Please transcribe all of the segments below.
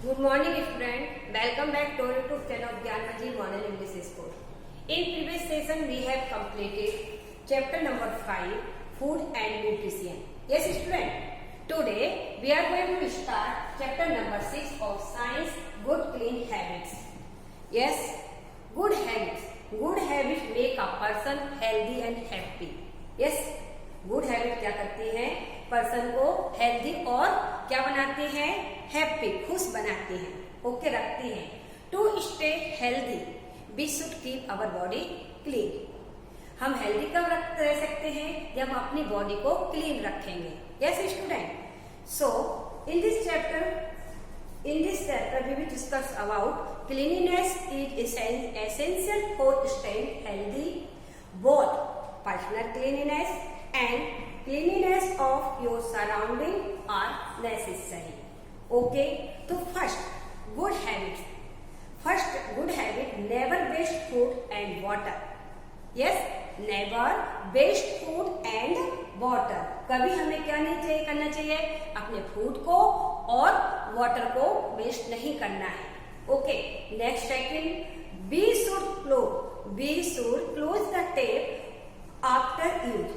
Good morning student. Welcome back to our YouTube channel of Gyan Manjir Model English School. In previous session we have completed chapter number 5 Food and Nutrition. Yes student. Today we are going to start chapter number 6 of Science Good Clean Habits. Yes, good habits. Good habits make a person healthy and happy. Yes, good habit क्या करती हैं? Person को healthy और क्या बनाती हैं? Happy, खुश बनाती हैं, ओके रखती हैं. To stay healthy we should keep our body clean. हम हेल्दी कब रह सकते हैं? जब हम अपनी बॉडी को क्लीन रखेंगे. Yes student. So in this chapter we will discuss about cleanliness is essential for staying healthy. Both personal cleanliness and cleanliness of your surrounding are necessary. Okay, so first good habit, never waste food and water. Yes, never waste food and water. कभी हमें क्या नहीं करना चाहिए? अपने food को और water को वेस्ट नहीं करना है. Okay, next second, we should close the tap after use.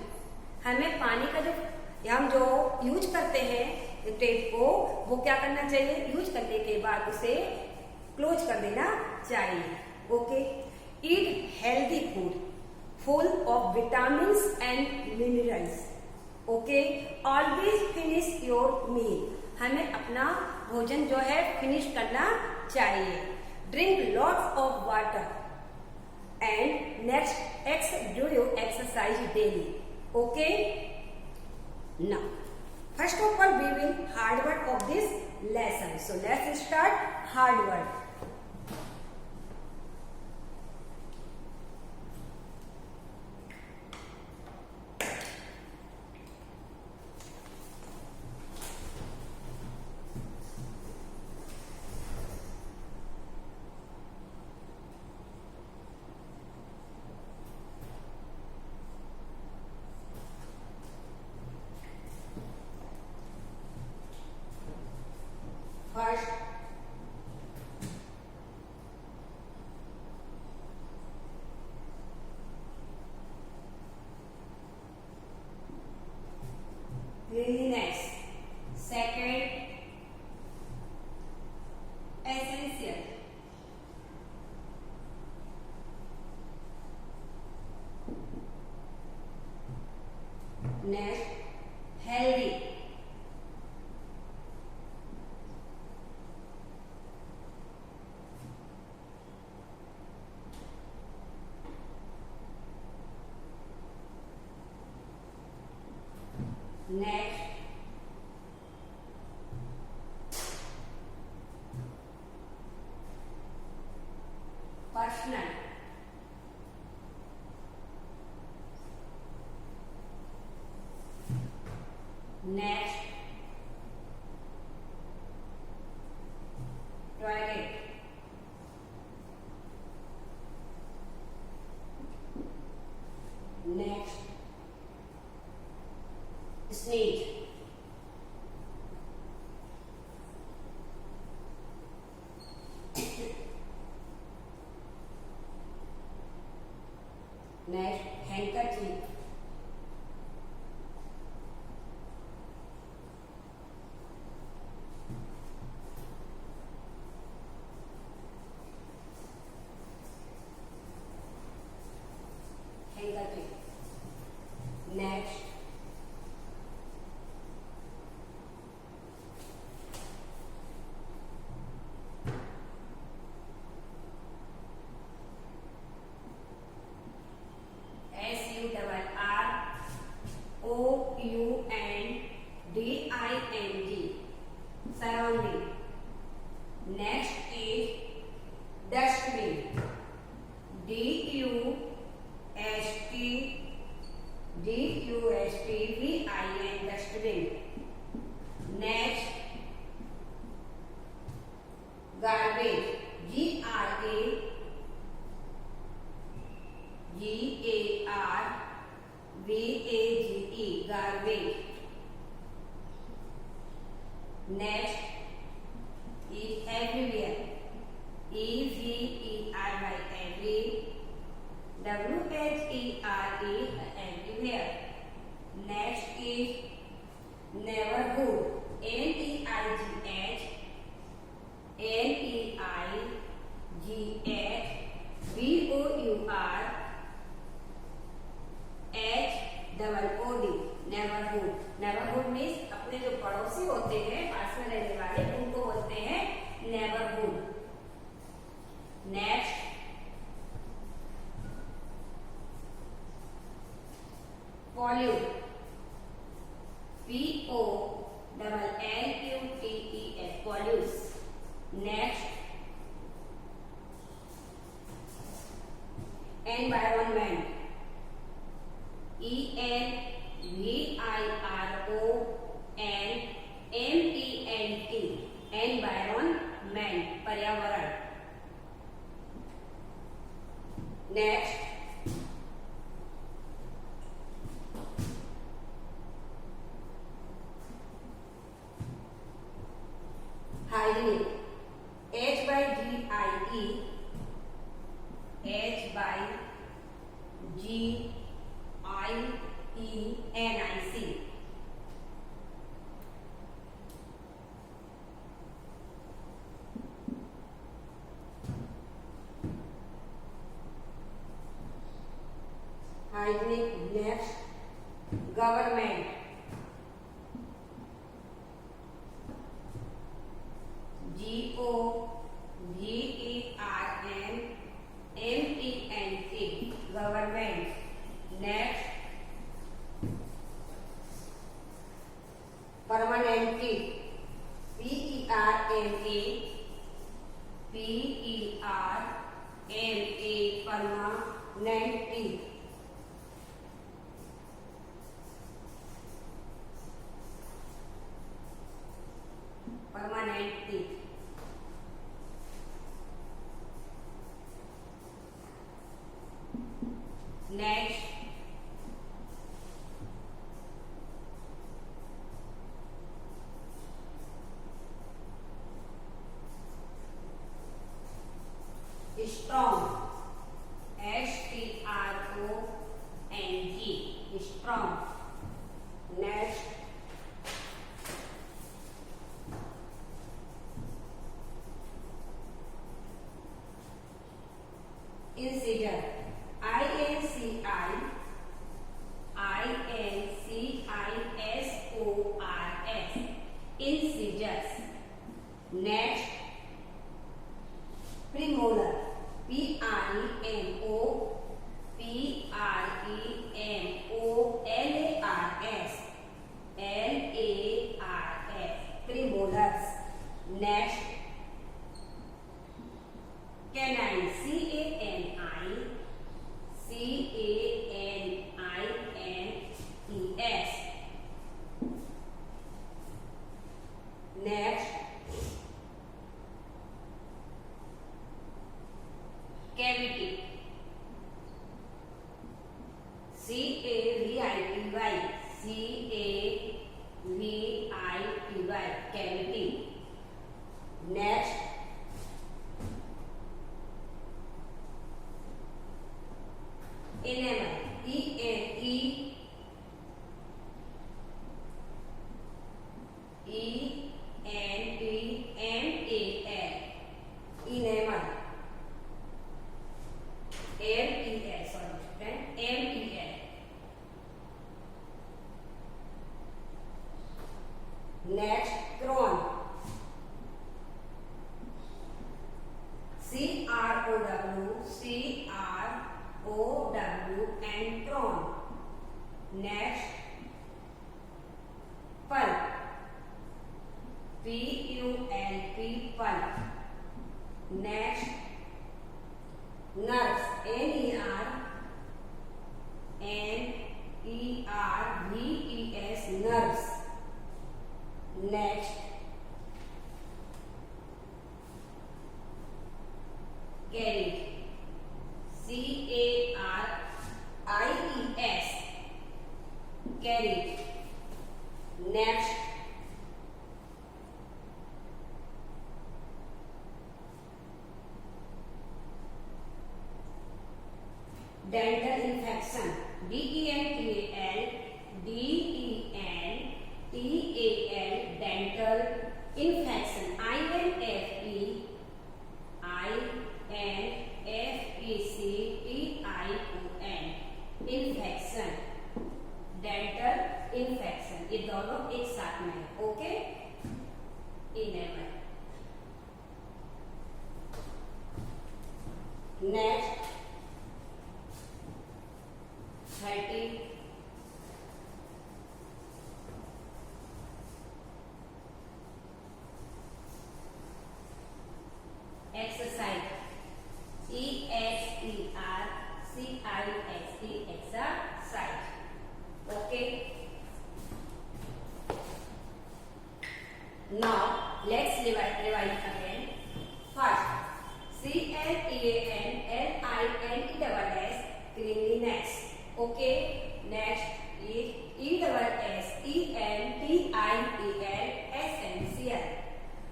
हमें पानी का हम जो यूज करते हैं टेप को, वो क्या करना चाहिए? यूज करने के बाद उसे क्लोज कर देना चाहिए. Okay, eat healthy food full of vitamins and minerals. Okay, always finish your meal. हमें अपना भोजन जो है फिनिश करना चाहिए. Drink lots of water and next do you exercise daily. Okay, now first of all we will hard word of this lesson. So let's start hard word. First, cleanliness. Second, essential. Next, healthy. Next, personal. Next, toilet. Next, sneeze. Next, handkerchief. Handkerchief. Next, SURROUNDING, surrounding. Next is dustbin. DUSTBIN, dustbin. Next, garbage. GARBAGE, garbage. Next is neighbourhood means अपने जो पड़ोसी होते हैं, पास में रहने वाले, उनको बोलते हैं neighbourhood. Next pollute, POLLUTES, pollutes. Next environment, ENVIRONMENT, environment, पर्यावरण। Next hygienic, HYGIENIC। Hygienic. Next government, GOVERNMENT, government. Next permanently, PERMANENTLY, permanently. Permanently. Next strong, STRONG, strong. Next incisor, INCISORS, incisors. Next premolar, PREMOLARS, premolars. Next canine, CANINES। Next cavity, CAVITY, cavity. Next enamel, ENEMAL, enamel. MEL। Next crown, CROWN, crown. Next pulp, PULP, pulp. Next nerves, NERVES, nerves. Next caries, CARIES, caries. Next dental infection, DENTAL, dental infection, INFECTION, infection, dental infection. ये दोनों एक साथ में है. Okay, enable. Next 30. Exercise. EXERCISE, exercise. Okay. Now let's revise again. First, CLEANLINESS, cleanliness. Okay. Next is ESSENTIELSNCL.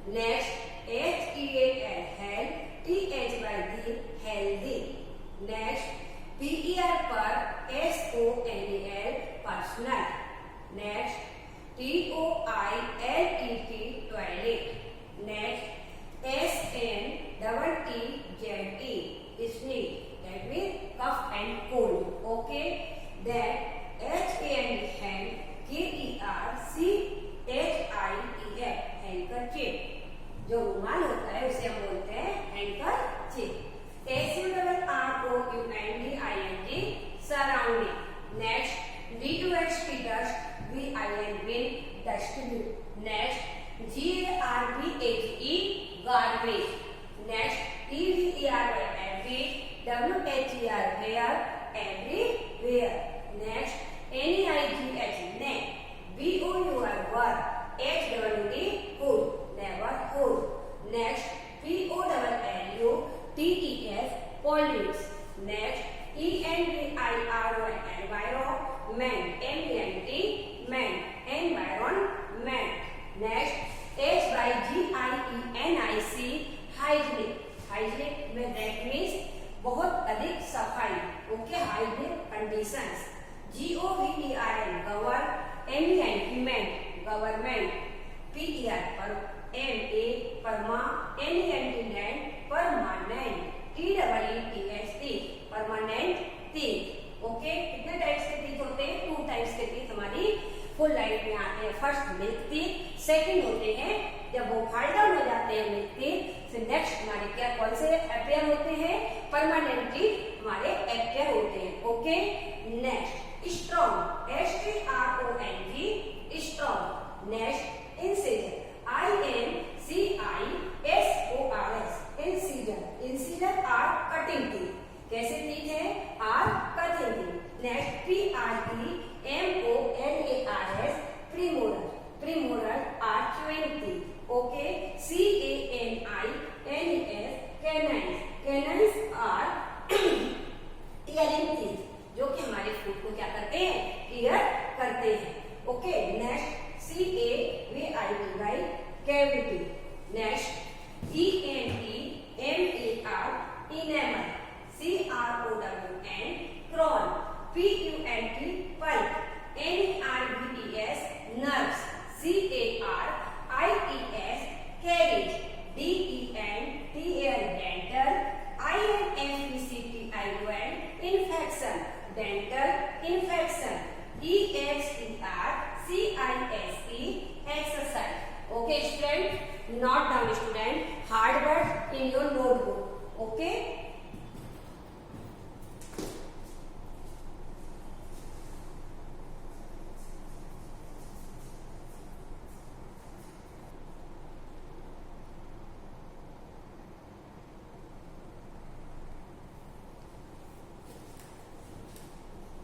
Next, HEAL, health, THYD, healthy. Next, PER पर SONAL, personal. Next, TOILET, toilet. Next, SNEEZE, sneeze. That means cough and cold. Okay. Then HAND, hand, KERCHIEF, handkerchief. जो रुमाल होता है उसे हम बोलते हैं handkerchief. SURROUNDING, surrounding. Next DUST, dust, VIN, win, dustbin. Next GARBAGE, garbage. Next EVERY, average, WHER, where, everywhere. Next NEIGH, neck. BOUR, work. HWD, hood, neighborhood. Next, POLLUTES, pollutes. Next, ENVIRON, environment. MENT, men, environment. Next, HYGIENIC, hygienic. hygienic में that means बहुत अधिक सफाई. Okay, hygienic conditions. GOVERN, govern. MENT, men, government. PER पर MA, परमा. NENT, permanent. TEETH, permanent teeth. Okay, कितने types के teeth होते हैं? 2 types के टीथ हमारी फुल लाइफ में आते हैं. फर्स्ट मिल्क टीथ, सेकंड होते हैं जब वो फाल डाउन हो जाते हैं मिल्क टीथ. फिर नेक्स्ट हमारे क्या कौन से अपेयर होते हैं? परमानेंट टीथ हमारे अपेयर होते हैं. Okay. Next strong, STRONG, strong. Next incision, INCISORS, incision. Incision are cutting teeth. कैसे टीथ है? Are cutting teeth. Next PREMOLARS, premolar. Premolar are chewing teeth. Okay. CANINS, canines. Canines are tearing teeth, जो कि हमारे food को क्या करते हैं? Year करते हैं. Okay. Next CAVITY, cavity. Next ENTMAR, enamel. CROWN, crawl. PUNT, pulp. NERVES, nerves. CARIES, carriage. DENTAL, dental. INFECTION, infection. Dental infection. EXERCISE, exercise. Okay, student, note down student hard words in your notebook. Okay.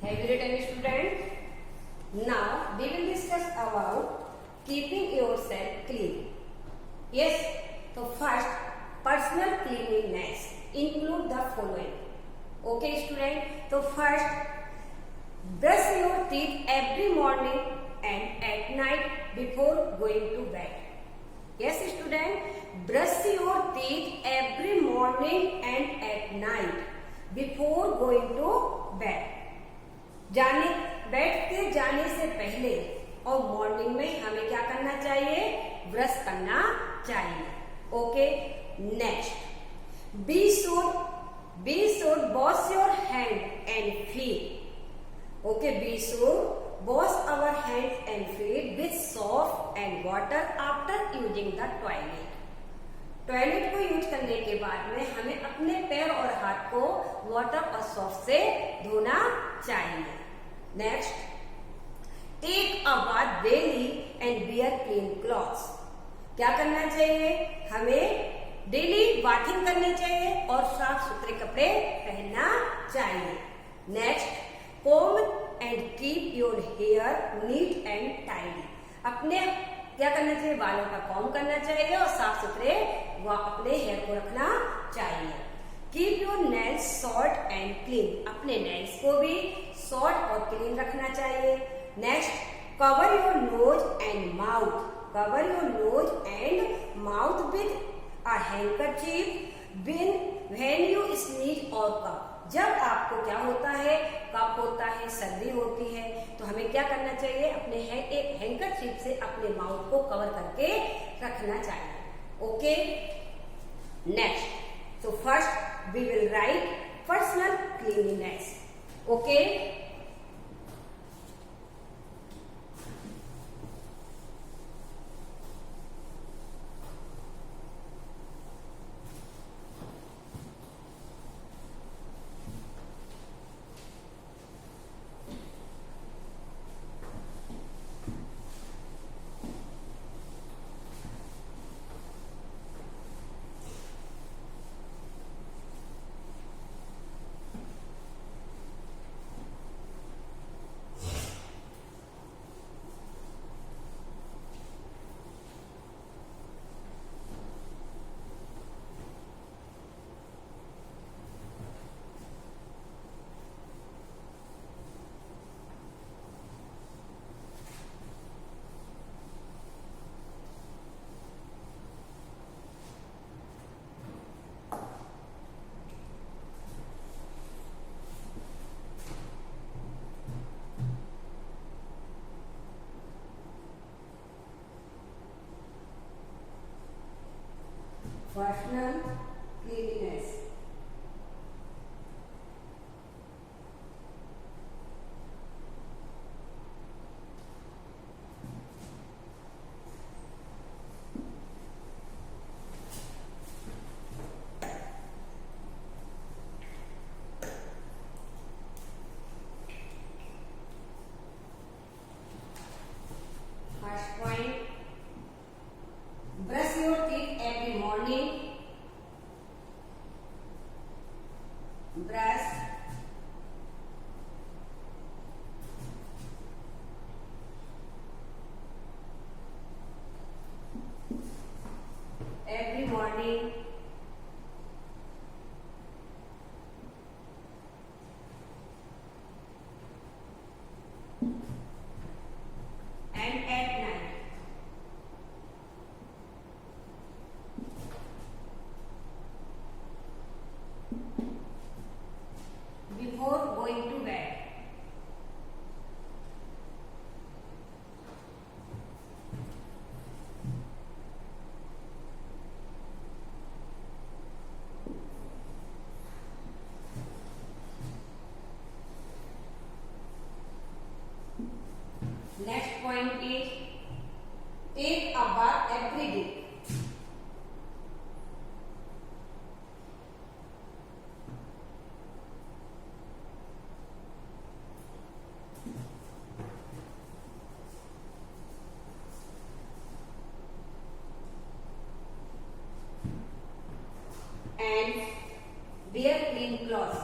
Have you written, student? Now we will discuss about keeping yourself clean. Yes, so first, personal cleanliness include the following. Okay, student. So first, brush your teeth every morning and at night before going to bed. Yes, student. Brush your teeth every morning and at night before going to bed. Bed के जाने से पहले और morning में हमें क्या करना चाहिए? ब्रश करना चाहिए. Okay. Next, we should wash your hand and feet. Okay. We should wash our hands and feet with soap and water after using the toilet. Toilet को यूज करने के बाद में हमें अपने पैर और हाथ को वाटर और सॉफ्ट से धोना चाहिए। Next, take a bath daily and wear clean clothes. क्या करना चाहिए? हमें डेली बाथिंग करनी चाहिए और साफ सुथरे कपड़े पहनना चाहिए। Next, comb and keep your hair neat and tidy. अपने क्या करना चाहिए? बालों का कॉम करना चाहिए और साफ सुथरे अपने हेयर को रखना चाहिए। Keep your nails short and clean. अपने नेल्स को भी शॉर्ट और क्लीन रखना चाहिए। Next, cover your nose and mouth. Cover your nose and mouth with a handkerchief when you sneeze और कफ। जब आपको क्या होता है? कफ होता है, सर्दी होती है, तो हमें क्या करना चाहिए? अपने एक हैंकरचीफ से अपने माउथ को कवर करके रखना चाहिए। Okay, next, so first we will write personal cleanliness. Okay, personal cleanliness. First point, brush your teeth every morning. Brush every morning. And at night. Before going to bed. Next point is take a bath every day. And wear clean clothes.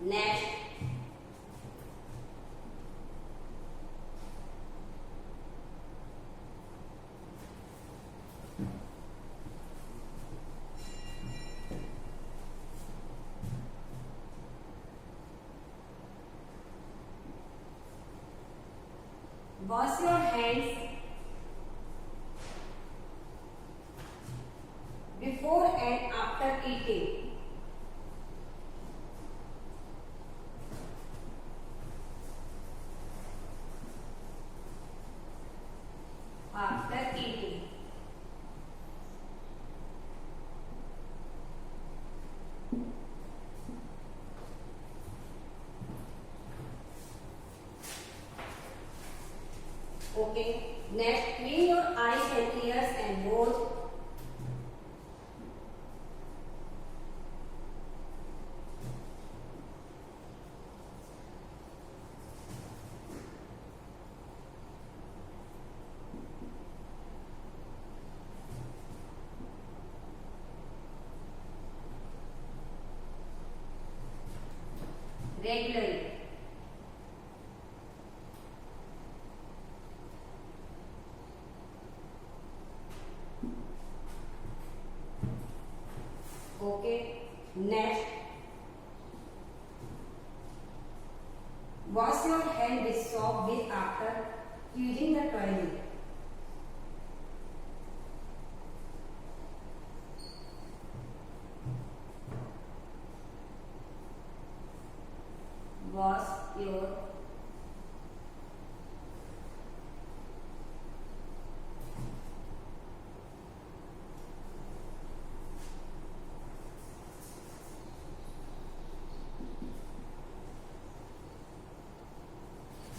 Next, wash your hands before and after eating. eating. Okay. Next, clean your eyes and ears and nose. Regularly. Okay. Next, wash your hand with soap with after using the toilet. Wash your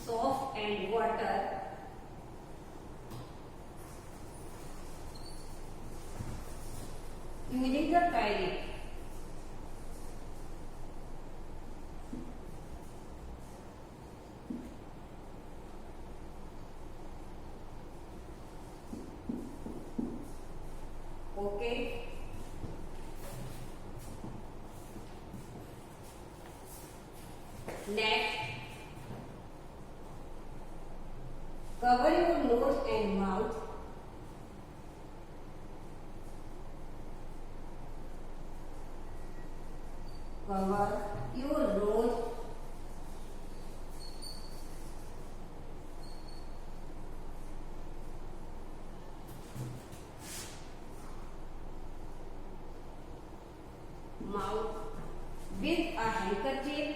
soap and water using the toilet. Okay. Next, cover your nose and mouth. Cover your nose mouth with a handkerchief.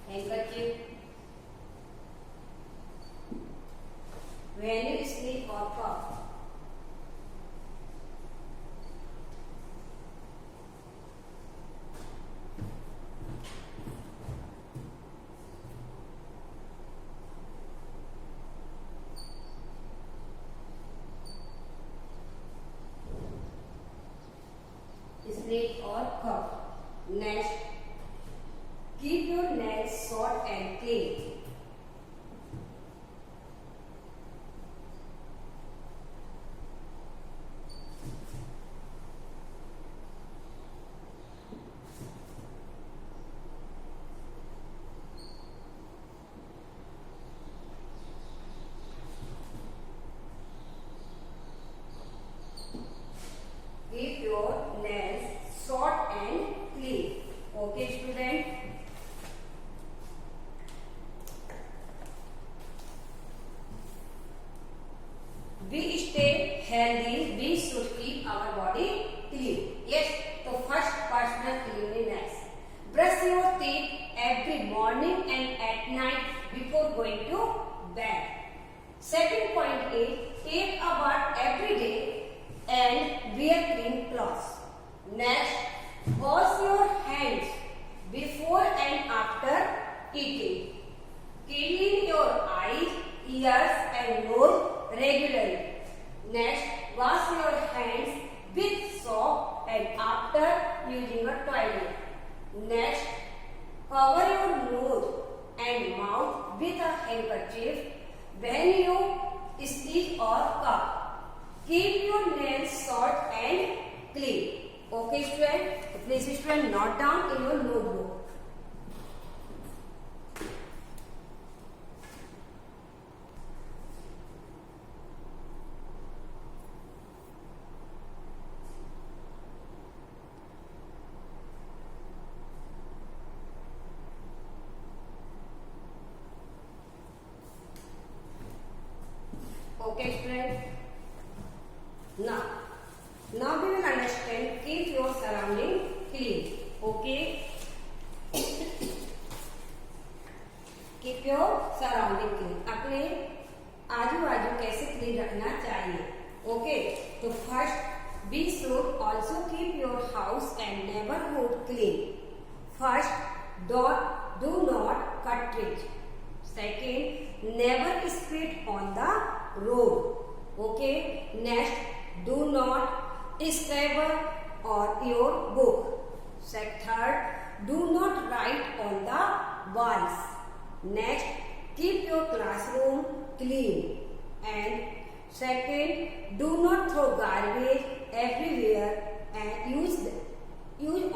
Handkerchief when you sneeze or cough. Sneeze or cough. Next, keep your nails short and clean. Keep your nails short and clean. Okay, student? We stay healthy, we should keep our body clean. Yes, so first, personal cleanliness. Brush your teeth every morning and at night before going to bed. Second point is, take a bath every day and wear clean clothes. Next, wash your hands before and after eating. Clean your eyes, ears and nose regularly. Next, wash your hands with soap and after using a toilet. Next, cover your nose and mouth with a handkerchief when you sneeze or cough. Keep your nails short and clean. Okay, student? Please, student, note down in your notebook. Okay, student? Now we will understand should also keep your house and neighborhood clean. First, do not cut trees. Second, never spit on the road. Okay. Next, do not scribble on your book. Third, do not write on the walls. Next, keep your classroom clean. And second, do not throw garbage everywhere and use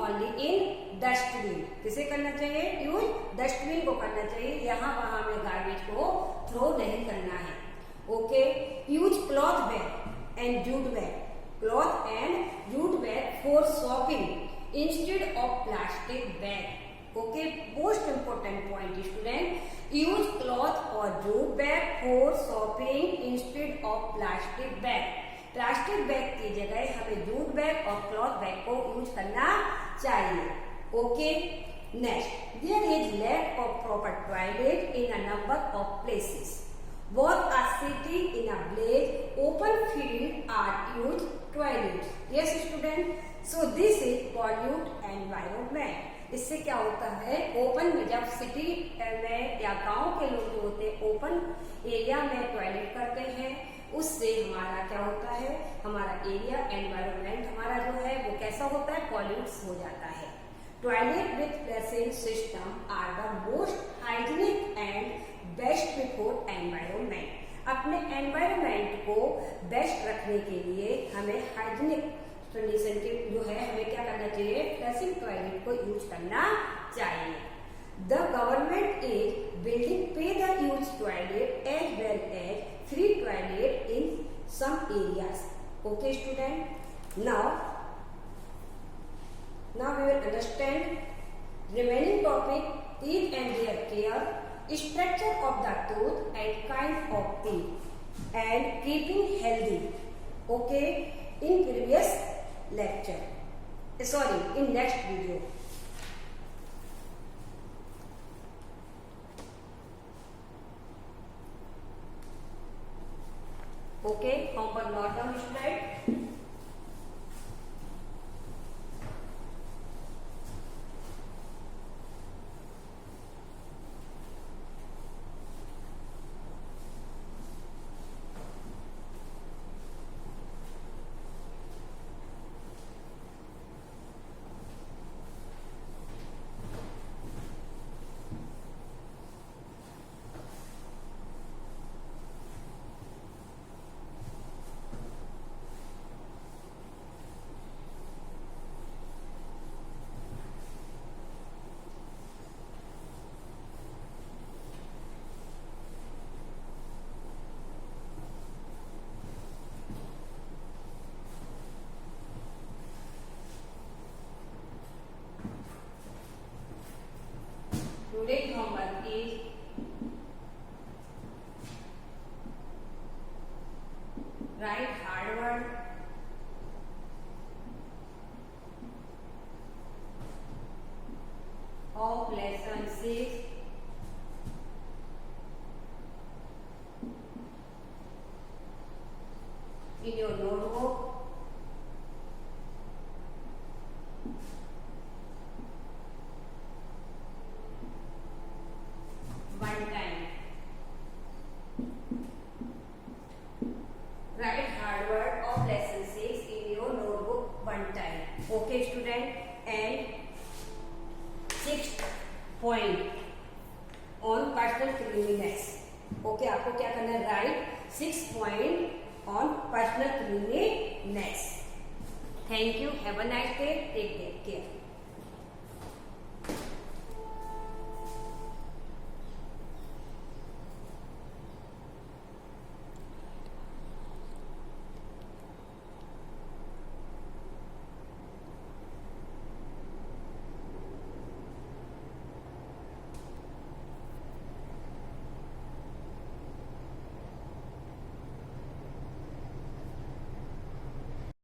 only in dustbin. किसे करना चाहिए? Use dustbin को करना चाहिए. यहाँ वहां में garbage को थ्रो नहीं करना है. Okay. Use cloth bag and jute bag. Cloth and jute bag for shopping instead of plastic bag. Okay. Most important point student, use cloth और jute bag for shopping instead of plastic bag. Plastic bag की जगह हमें jute bag और cloth bag को use करना चाहिए. Okay. Next, there is lack of proper toilet in a number of places. Both are sitting in a village, open field are used toilets. Yes student. So this is pollute environment. इससे क्या होता है? Open में जब city में या गांव के लोग जो होते हैं ओपन एरिया में टॉयलेट करते हैं, उससे हमारा क्या होता है? हमारा एरिया एनवायरनमेंट हमारा जो है वो कैसा होता है? पॉल्यूट हो जाता है. Toilet with flushing system are the most hygienic and best for environment. अपने एनवायरनमेंट को बेस्ट रखने के लिए हमें हाइजीनिक कंडीशन के जो है हमें क्या करना चाहिए? फ्लशिंग टॉयलेट को यूज करना चाहिए. The government is building pay the use toilet as well as free toilet in some areas. Okay student. Now we will understand remaining topic, teeth and their care, structure of the tooth and kind of teeth, and keeping healthy. Okay, in previous lecture, in next video. Okay, homework not done student. Today's homework is write hard word, of lesson 6 in your notebook. One time. Write hard word of lesson 6 in your notebook one time. Okay student. And 6th point on personal cleanliness. Okay, आपको क्या करना है? Right 6 point on personal cleanliness. Thank you. Have a nice day. Take care.